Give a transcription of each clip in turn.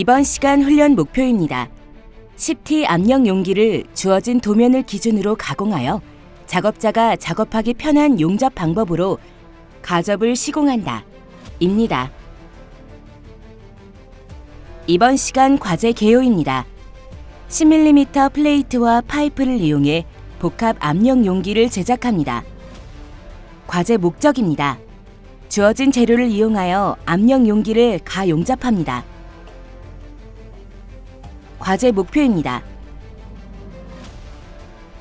이번 시간 훈련 목표입니다. 10T 압력 용기를 주어진 도면을 기준으로 가공하여 작업자가 작업하기 편한 용접 방법으로 가접을 시공한다. 입니다. 이번 시간 과제 개요입니다. 10mm 플레이트와 파이프를 이용해 복합 압력 용기를 제작합니다. 과제 목적입니다. 주어진 재료를 이용하여 압력 용기를 가용접합니다. 과제 목표입니다.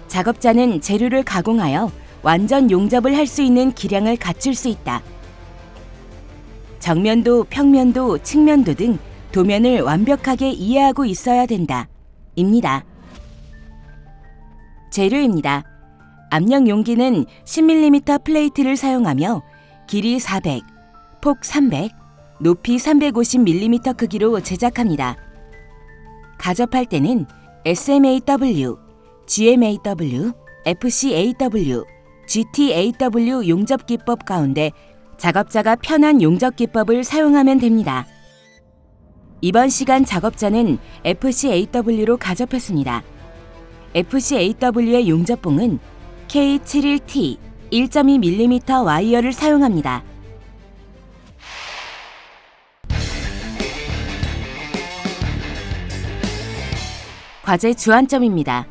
작업자는 재료를 가공하여 완전 용접을 할 수 있는 기량을 갖출 수 있다. 정면도, 평면도, 측면도 등 도면을 완벽하게 이해하고 있어야 된다. 입니다. 재료입니다. 압력 용기는 10mm 플레이트를 사용하며 길이 400, 폭 300, 높이 350mm 크기로 제작합니다. 가접할 때는 SMAW, GMAW, FCAW, GTAW 용접 기법 가운데 작업자가 편한 용접 기법을 사용하면 됩니다. 이번 시간 작업자는 FCAW로 가접했습니다. FCAW의 용접봉은 K71T 1.2mm 와이어를 사용합니다. 과제 주안점입니다.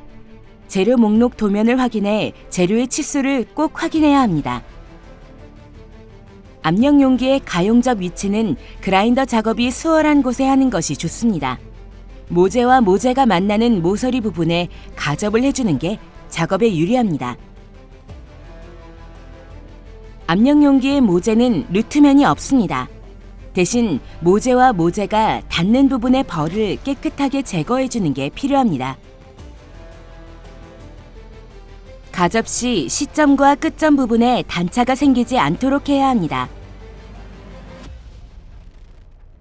재료 목록 도면을 확인해 재료의 치수를 꼭 확인해야 합니다. 압력 용기의 가용접 위치는 그라인더 작업이 수월한 곳에 하는 것이 좋습니다. 모재와 모재가 만나는 모서리 부분에 가접을 해주는 게 작업에 유리합니다. 압력 용기의 모재는 루트면이 없습니다. 대신 모재와 모재가 닿는 부분의 벌을 깨끗하게 제거해주는 게 필요합니다. 가접 시 시점과 끝점 부분에 단차가 생기지 않도록 해야 합니다.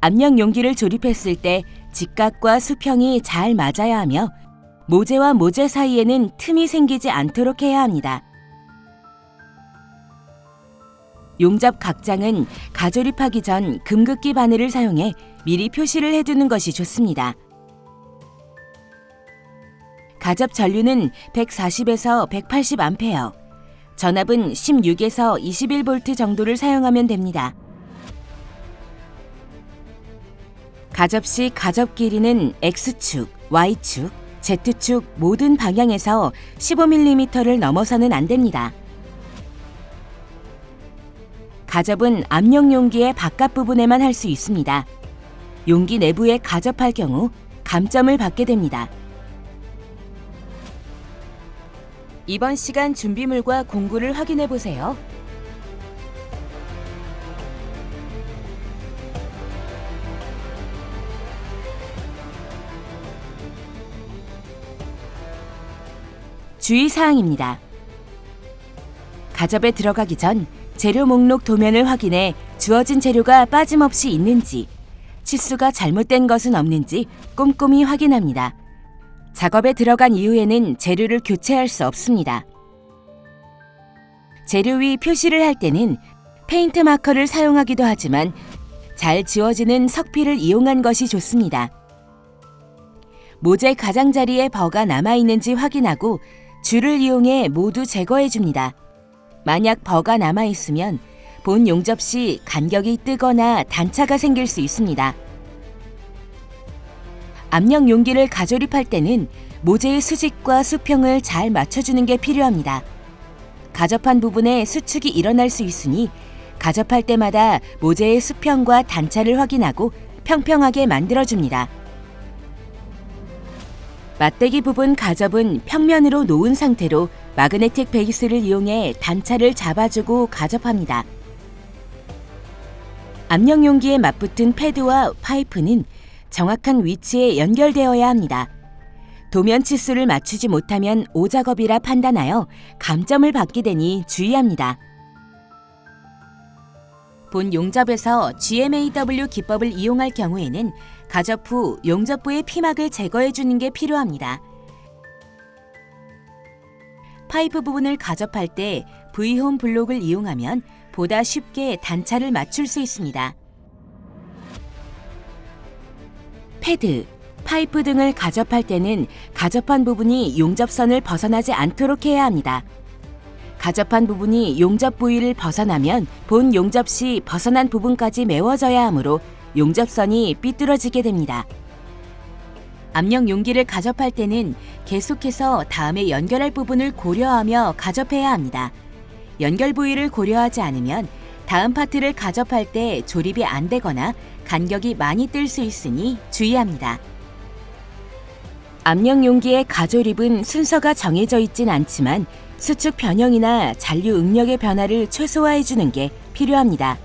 압력 용기를 조립했을 때 직각과 수평이 잘 맞아야 하며 모재와 모재 사이에는 틈이 생기지 않도록 해야 합니다. 용접 각장은 가조립하기 전 금극기 바늘을 사용해 미리 표시를 해두는 것이 좋습니다. 가접 전류는 140에서 180A, 전압은 16에서 21V 정도를 사용하면 됩니다. 가접 시 가접 길이는 X축, Y축, Z축 모든 방향에서 15mm를 넘어서는 안 됩니다. 가접은 압력 용기의 바깥 부분에만 할 수 있습니다. 용기 내부에 가접할 경우 감점을 받게 됩니다. 이번 시간 준비물과 공구를 확인해 보세요. 주의사항입니다. 가접에 들어가기 전 재료 목록 도면을 확인해 주어진 재료가 빠짐없이 있는지, 치수가 잘못된 것은 없는지 꼼꼼히 확인합니다. 작업에 들어간 이후에는 재료를 교체할 수 없습니다. 재료 위 표시를 할 때는 페인트 마커를 사용하기도 하지만 잘 지워지는 석필을 이용한 것이 좋습니다. 모재 가장자리에 버가 남아있는지 확인하고 줄을 이용해 모두 제거해 줍니다. 만약 버가 남아있으면 본 용접 시 간격이 뜨거나 단차가 생길 수 있습니다. 압력 용기를 가조립할 때는 모재의 수직과 수평을 잘 맞춰주는 게 필요합니다. 가접한 부분에 수축이 일어날 수 있으니 가접할 때마다 모재의 수평과 단차를 확인하고 평평하게 만들어줍니다. 맞대기 부분 가접은 평면으로 놓은 상태로 마그네틱 베이스를 이용해 단차를 잡아주고 가접합니다. 압력 용기에 맞붙은 패드와 파이프는 정확한 위치에 연결되어야 합니다. 도면 치수를 맞추지 못하면 오작업이라 판단하여 감점을 받게 되니 주의합니다. 본 용접에서 GMAW 기법을 이용할 경우에는 가접 후 용접부의 피막을 제거해 주는 게 필요합니다. 파이프 부분을 가접할 때 V홈 블록을 이용하면 보다 쉽게 단차를 맞출 수 있습니다. 패드, 파이프 등을 가접할 때는 가접한 부분이 용접선을 벗어나지 않도록 해야 합니다. 가접한 부분이 용접 부위를 벗어나면 본 용접 시 벗어난 부분까지 메워져야 하므로 용접선이 삐뚤어지게 됩니다. 압력 용기를 가접할 때는 계속해서 다음에 연결할 부분을 고려하며 가접해야 합니다. 연결 부위를 고려하지 않으면 다음 파트를 가접할 때 조립이 안 되거나 간격이 많이 뜰 수 있으니 주의합니다. 압력 용기의 가조립은 순서가 정해져 있진 않지만 수축 변형이나 잔류 응력의 변화를 최소화해 주는 게 필요합니다.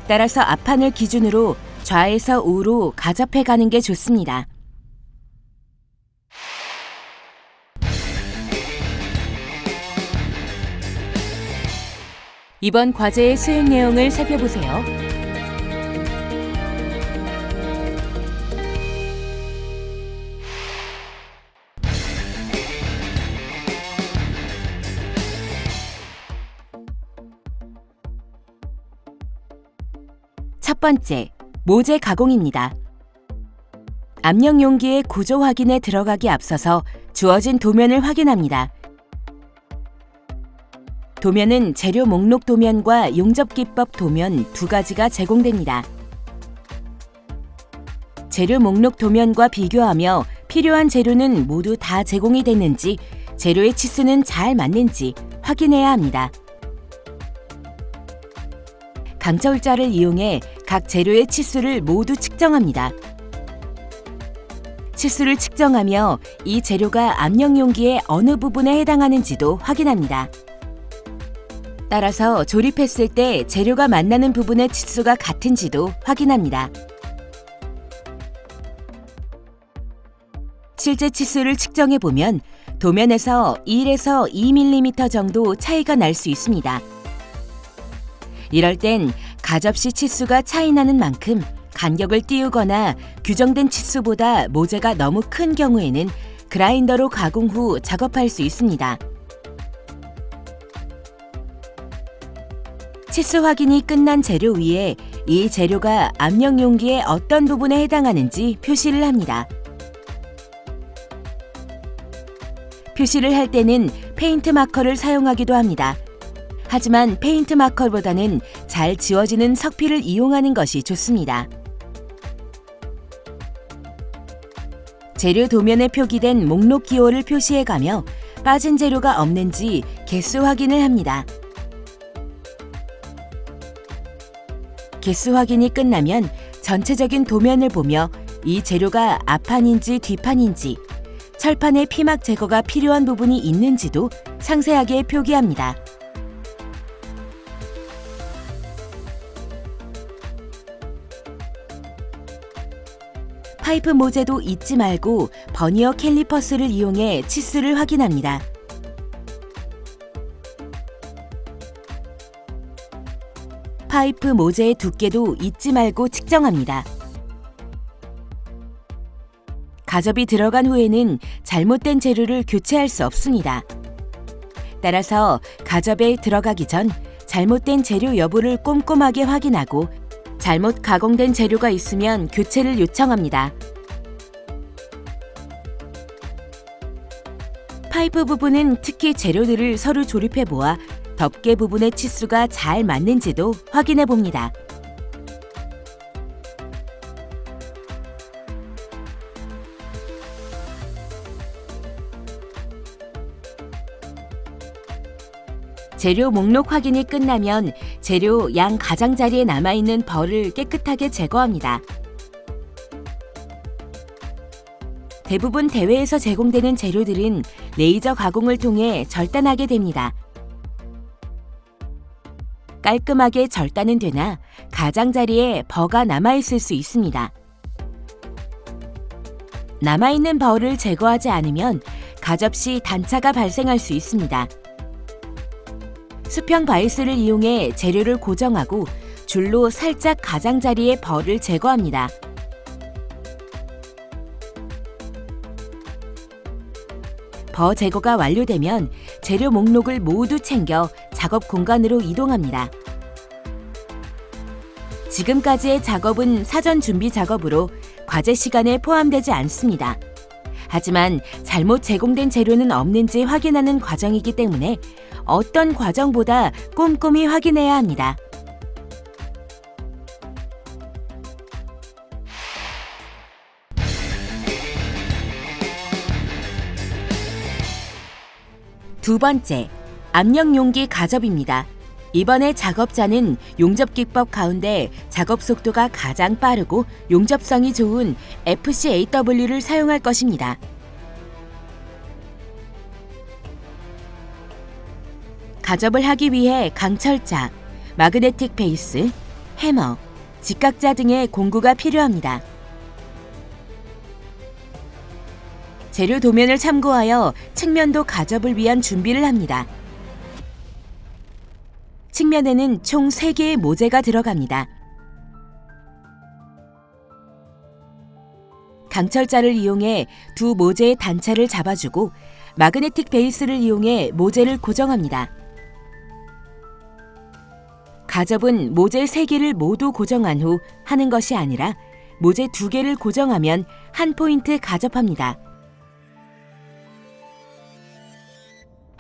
따라서 앞판을 기준으로 좌에서 우로 가접해 가는 게 좋습니다. 이번 과제의 수행 내용을 살펴보세요. 첫 번째, 모재 가공입니다. 압력 용기의 구조 확인에 들어가기 앞서서 주어진 도면을 확인합니다. 도면은 재료 목록 도면과 용접기법 도면 두 가지가 제공됩니다. 재료 목록 도면과 비교하며 필요한 재료는 모두 다 제공이 됐는지, 재료의 치수는 잘 맞는지 확인해야 합니다. 강철자를 이용해 각 재료의 치수를 모두 측정합니다. 치수를 측정하며 이 재료가 압력 용기의 어느 부분에 해당하는지도 확인합니다. 따라서 조립했을 때 재료가 만나는 부분의 치수가 같은지도 확인합니다. 실제 치수를 측정해 보면 도면에서 1에서 2mm 정도 차이가 날 수 있습니다. 이럴 땐 가접 시 치수가 차이 나는 만큼 간격을 띄우거나 규정된 치수보다 모재가 너무 큰 경우에는 그라인더로 가공 후 작업할 수 있습니다. 치수 확인이 끝난 재료 위에 이 재료가 압력 용기의 어떤 부분에 해당하는지 표시를 합니다. 표시를 할 때는 페인트 마커를 사용하기도 합니다. 하지만 페인트 마커보다는 잘 지워지는 석필을 이용하는 것이 좋습니다. 재료 도면에 표기된 목록 기호를 표시해가며 빠진 재료가 없는지 개수 확인을 합니다. 개수 확인이 끝나면 전체적인 도면을 보며 이 재료가 앞판인지 뒷판인지, 철판의 피막 제거가 필요한 부분이 있는지도 상세하게 표기합니다. 파이프 모재도 잊지 말고 버니어 캘리퍼스를 이용해 치수를 확인합니다. 파이프 모재의 두께도 잊지 말고 측정합니다. 가접이 들어간 후에는 잘못된 재료를 교체할 수 없습니다. 따라서 가접에 들어가기 전 잘못된 재료 여부를 꼼꼼하게 확인하고 잘못 가공된 재료가 있으면 교체를 요청합니다. 파이프 부분은 특히 재료들을 서로 조립해 보아 덮개 부분의 치수가 잘 맞는지도 확인해 봅니다. 재료 목록 확인이 끝나면 재료 양 가장자리에 남아있는 벌을 깨끗하게 제거합니다. 대부분 대회에서 제공되는 재료들은 레이저 가공을 통해 절단하게 됩니다. 깔끔하게 절단은 되나 가장자리에 버가 남아있을 수 있습니다. 남아있는 벌을 제거하지 않으면 가접 시 단차가 발생할 수 있습니다. 수평 바이스를 이용해 재료를 고정하고 줄로 살짝 가장자리의 벌을 제거합니다. 버 제거가 완료되면 재료 목록을 모두 챙겨 작업 공간으로 이동합니다. 지금까지의 작업은 사전 준비 작업으로 과제 시간에 포함되지 않습니다. 하지만 잘못 제공된 재료는 없는지 확인하는 과정이기 때문에 어떤 과정보다 꼼꼼히 확인해야 합니다. 두 번째, 압력 용기 가접입니다. 이번에 작업자는 용접 기법 가운데 작업 속도가 가장 빠르고 용접성이 좋은 FCAW를 사용할 것입니다. 가접을 하기 위해 강철자, 마그네틱 베이스, 해머, 직각자 등의 공구가 필요합니다. 재료 도면을 참고하여 측면도 가접을 위한 준비를 합니다. 측면에는 총 3개의 모재가 들어갑니다. 강철자를 이용해 두 모재의 단차를 잡아주고 마그네틱 베이스를 이용해 모재를 고정합니다. 가접은 모재 3개를 모두 고정한 후 하는 것이 아니라 모재 2개를 고정하면 한 포인트 가접합니다.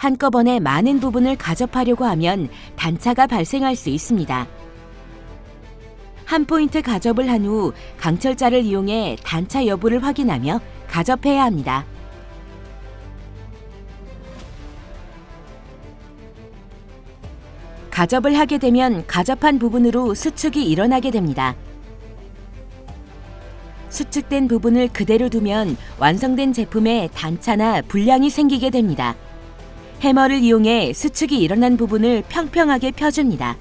한꺼번에 많은 부분을 가접하려고 하면 단차가 발생할 수 있습니다. 한 포인트 가접을 한 후 강철자를 이용해 단차 여부를 확인하며 가접해야 합니다. 가접을 하게 되면 가접한 부분으로 수축이 일어나게 됩니다. 수축된 부분을 그대로 두면 완성된 제품에 단차나 불량이 생기게 됩니다. 해머를 이용해 수축이 일어난 부분을 평평하게 펴줍니다.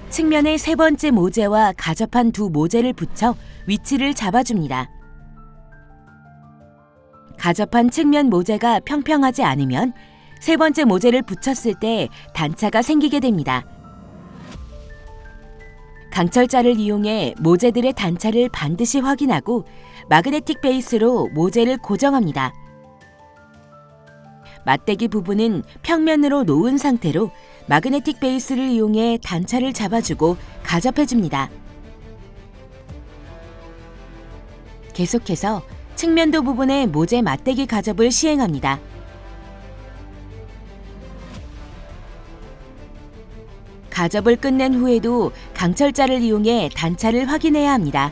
측면의 3번째 모재와 가접한 두 모재를 붙여 위치를 잡아줍니다. 가접한 측면 모재가 평평하지 않으면 3번째 모재를 붙였을 때 단차가 생기게 됩니다. 강철자를 이용해 모재들의 단차를 반드시 확인하고 마그네틱 베이스로 모재를 고정합니다. 맞대기 부분은 평면으로 놓은 상태로 마그네틱 베이스를 이용해 단차를 잡아주고 가접해줍니다. 계속해서 측면도 부분에 모재 맞대기 가접을 시행합니다. 가접을 끝낸 후에도 강철자를 이용해 단차를 확인해야 합니다.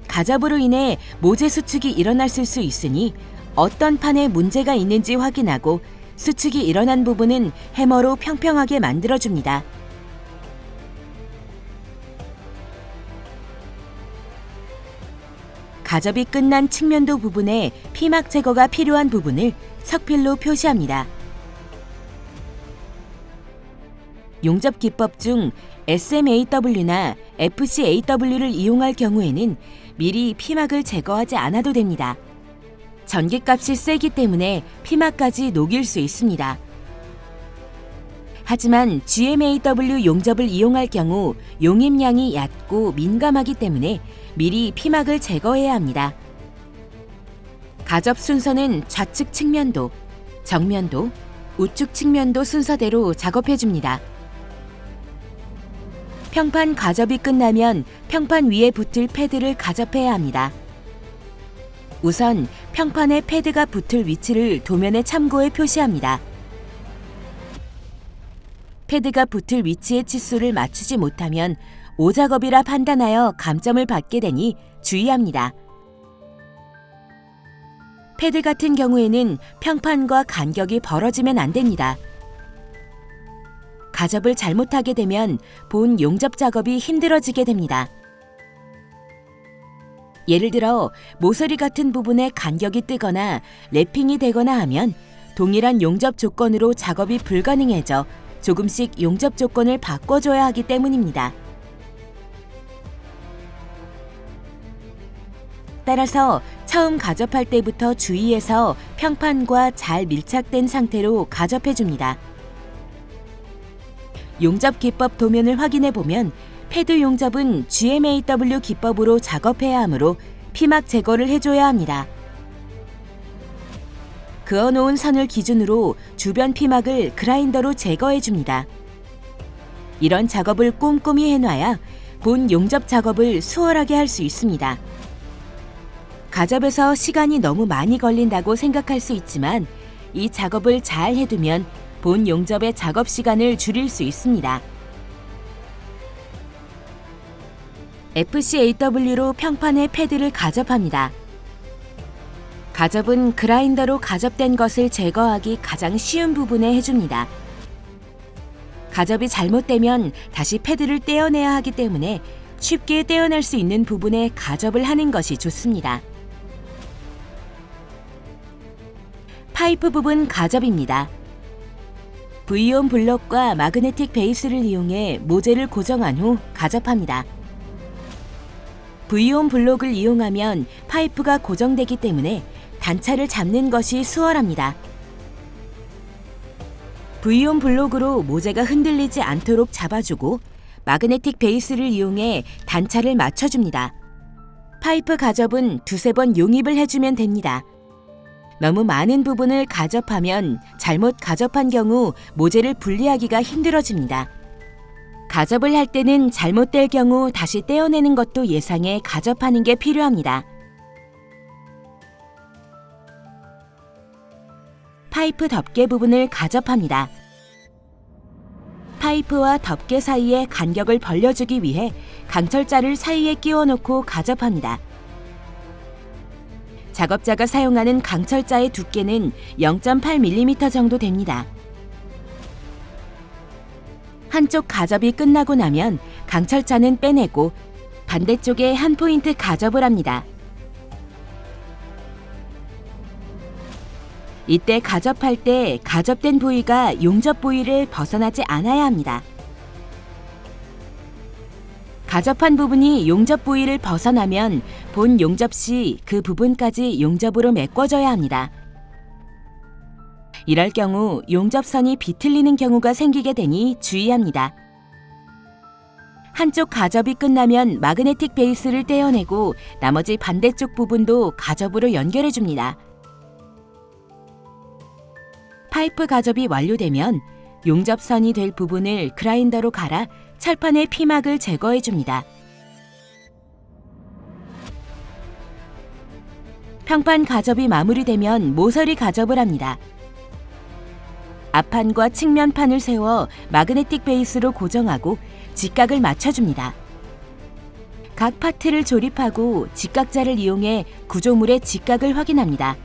가접으로 인해 모재 수축이 일어날 수 있으니 어떤 판에 문제가 있는지 확인하고 수축이 일어난 부분은 해머로 평평하게 만들어줍니다. 가접이 끝난 측면도 부분에 피막 제거가 필요한 부분을 석필로 표시합니다. 용접 기법 중 SMAW나 FCAW를 이용할 경우에는 미리 피막을 제거하지 않아도 됩니다. 전기값이 세기 때문에 피막까지 녹일 수 있습니다. 하지만 GMAW 용접을 이용할 경우 용입량이 얕고 민감하기 때문에 미리 피막을 제거해야 합니다. 가접 순서는 좌측 측면도, 정면도, 우측 측면도 순서대로 작업해줍니다. 평판 가접이 끝나면 평판 위에 붙을 패드를 가접해야 합니다. 우선 평판에 패드가 붙을 위치를 도면에 참고해 표시합니다. 패드가 붙을 위치의 치수를 맞추지 못하면 오작업이라 판단하여 감점을 받게 되니 주의합니다. 패드 같은 경우에는 평판과 간격이 벌어지면 안 됩니다. 가접을 잘못하게 되면 본 용접 작업이 힘들어지게 됩니다. 예를 들어 모서리 같은 부분에 간격이 뜨거나 랩핑이 되거나 하면 동일한 용접 조건으로 작업이 불가능해져 조금씩 용접 조건을 바꿔줘야 하기 때문입니다. 따라서 처음 가접할 때부터 주의해서 평판과 잘 밀착된 상태로 가접해줍니다. 용접 기법 도면을 확인해 보면 패드 용접은 GMAW 기법으로 작업해야 하므로 피막 제거를 해줘야 합니다. 그어놓은 선을 기준으로 주변 피막을 그라인더로 제거해줍니다. 이런 작업을 꼼꼼히 해놔야 본 용접 작업을 수월하게 할 수 있습니다. 가접에서 시간이 너무 많이 걸린다고 생각할 수 있지만 이 작업을 잘 해두면 본 용접의 작업 시간을 줄일 수 있습니다. FCAW로 평판의 패드를 가접합니다. 가접은 그라인더로 가접된 것을 제거하기 가장 쉬운 부분에 해줍니다. 가접이 잘못되면 다시 패드를 떼어내야 하기 때문에 쉽게 떼어낼 수 있는 부분에 가접을 하는 것이 좋습니다. 파이프 부분 가접입니다. V온 블록과 마그네틱 베이스를 이용해 모재를 고정한 후 가접합니다. V온 블록을 이용하면 파이프가 고정되기 때문에 단차를 잡는 것이 수월합니다. V온 블록으로 모재가 흔들리지 않도록 잡아주고 마그네틱 베이스를 이용해 단차를 맞춰줍니다. 파이프 가접은 두세 번 용입을 해주면 됩니다. 너무 많은 부분을 가접하면 잘못 가접한 경우 모재를 분리하기가 힘들어집니다. 가접을 할 때는 잘못될 경우 다시 떼어내는 것도 예상해 가접하는 게 필요합니다. 파이프 덮개 부분을 가접합니다. 파이프와 덮개 사이의 간격을 벌려주기 위해 강철자를 사이에 끼워 놓고 가접합니다. 작업자가 사용하는 강철자의 두께는 0.8mm 정도 됩니다. 한쪽 가접이 끝나고 나면 강철자는 빼내고 반대쪽에 한 포인트 가접을 합니다. 이때 가접할 때 가접된 부위가 용접 부위를 벗어나지 않아야 합니다. 가접한 부분이 용접 부위를 벗어나면 본 용접 시 그 부분까지 용접으로 메꿔줘야 합니다. 이럴 경우 용접선이 비틀리는 경우가 생기게 되니 주의합니다. 한쪽 가접이 끝나면 마그네틱 베이스를 떼어내고 나머지 반대쪽 부분도 가접으로 연결해 줍니다. 파이프 가접이 완료되면 용접선이 될 부분을 그라인더로 갈아 철판의 피막을 제거해 줍니다. 평판 가접이 마무리되면 모서리 가접을 합니다. 앞판과 측면판을 세워 마그네틱 베이스로 고정하고 직각을 맞춰줍니다. 각 파트를 조립하고 직각자를 이용해 구조물의 직각을 확인합니다.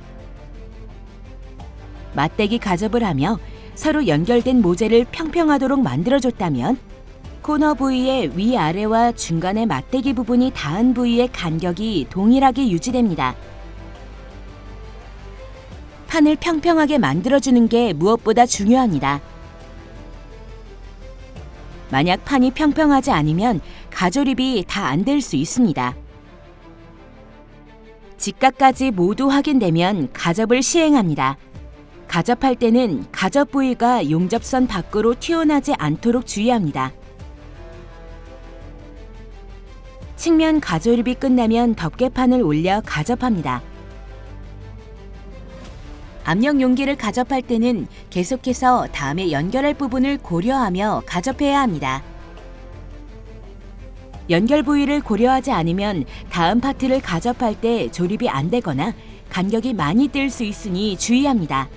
맞대기 가접을 하며 서로 연결된 모재를 평평하도록 만들어줬다면 코너 부위의 위아래와 중간의 맞대기 부분이 닿은 부위의 간격이 동일하게 유지됩니다. 판을 평평하게 만들어주는 게 무엇보다 중요합니다. 만약 판이 평평하지 않으면 가조립이 다 안 될 수 있습니다. 직각까지 모두 확인되면 가접을 시행합니다. 가접할 때는 가접 부위가 용접선 밖으로 튀어나오지 않도록 주의합니다. 측면 가조립이 끝나면 덮개판을 올려 가접합니다. 압력 용기를 가접할 때는 계속해서 다음에 연결할 부분을 고려하며 가접해야 합니다. 연결 부위를 고려하지 않으면 다음 파트를 가접할 때 조립이 안 되거나 간격이 많이 뜰 수 있으니 주의합니다.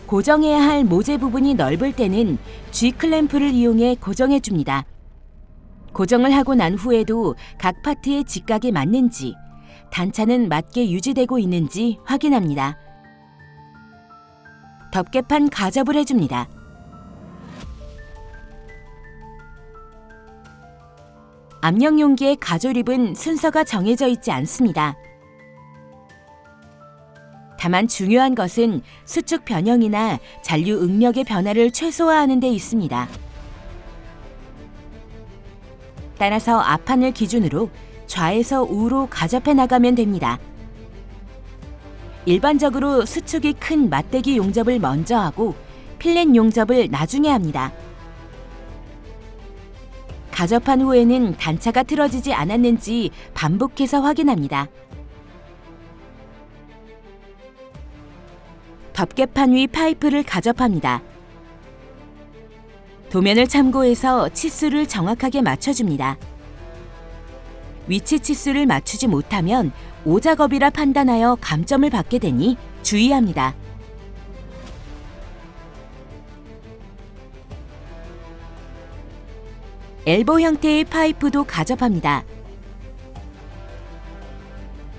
고정해야 할 모재 부분이 넓을 때는 G클램프를 이용해 고정해 줍니다. 고정을 하고 난 후에도 각 파트의 직각이 맞는지, 단차는 맞게 유지되고 있는지 확인합니다. 덮개판 가접을 해줍니다. 압력 용기의 가조립은 순서가 정해져 있지 않습니다. 다만 중요한 것은 수축 변형이나 잔류 응력의 변화를 최소화하는 데 있습니다. 따라서 앞판을 기준으로 좌에서 우로 가접해 나가면 됩니다. 일반적으로 수축이 큰 맞대기 용접을 먼저 하고 필렛 용접을 나중에 합니다. 가접한 후에는 단차가 틀어지지 않았는지 반복해서 확인합니다. 덮개판 위 파이프를 가접합니다. 도면을 참고해서 치수를 정확하게 맞춰줍니다. 위치 치수를 맞추지 못하면 오작업이라 판단하여 감점을 받게 되니 주의합니다. 엘보 형태의 파이프도 가접합니다.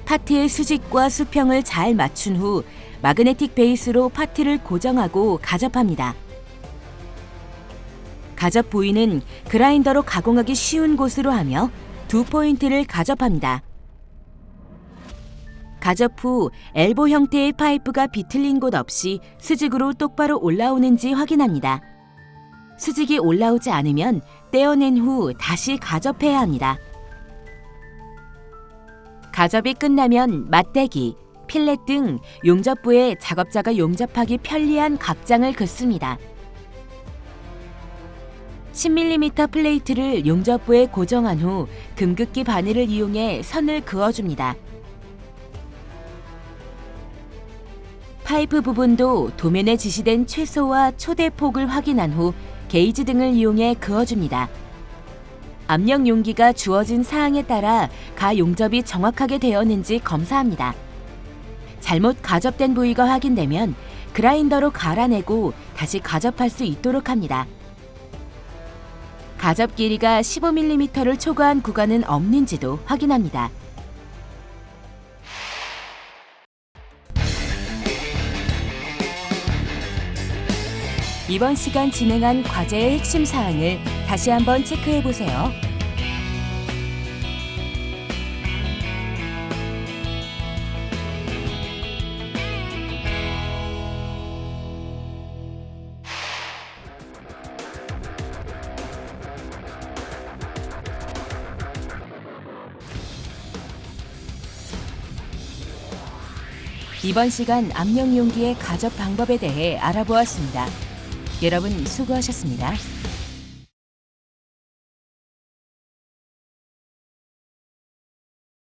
파트의 수직과 수평을 잘 맞춘 후 마그네틱 베이스로 파트를 고정하고 가접합니다. 가접 부위는 그라인더로 가공하기 쉬운 곳으로 하며 두 포인트를 가접합니다. 가접 후 엘보 형태의 파이프가 비틀린 곳 없이 수직으로 똑바로 올라오는지 확인합니다. 수직이 올라오지 않으면 떼어낸 후 다시 가접해야 합니다. 가접이 끝나면 맞대기, 필렛 등 용접부에 작업자가 용접하기 편리한 갑장을 긋습니다. 10mm 플레이트를 용접부에 고정한 후 금긋기 바늘을 이용해 선을 그어줍니다. 파이프 부분도 도면에 지시된 최소와 초대폭을 확인한 후 게이지 등을 이용해 그어줍니다. 압력 용기가 주어진 사항에 따라 가 용접이 정확하게 되었는지 검사합니다. 잘못 가접된 부위가 확인되면 그라인더로 갈아내고 다시 가접할 수 있도록 합니다. 가접 길이가 15mm를 초과한 구간은 없는지도 확인합니다. 이번 시간 진행한 과제의 핵심 사항을 다시 한번 체크해 보세요. 이번 시간 압력 용기의 가접 방법에 대해 알아보았습니다. 여러분 수고하셨습니다.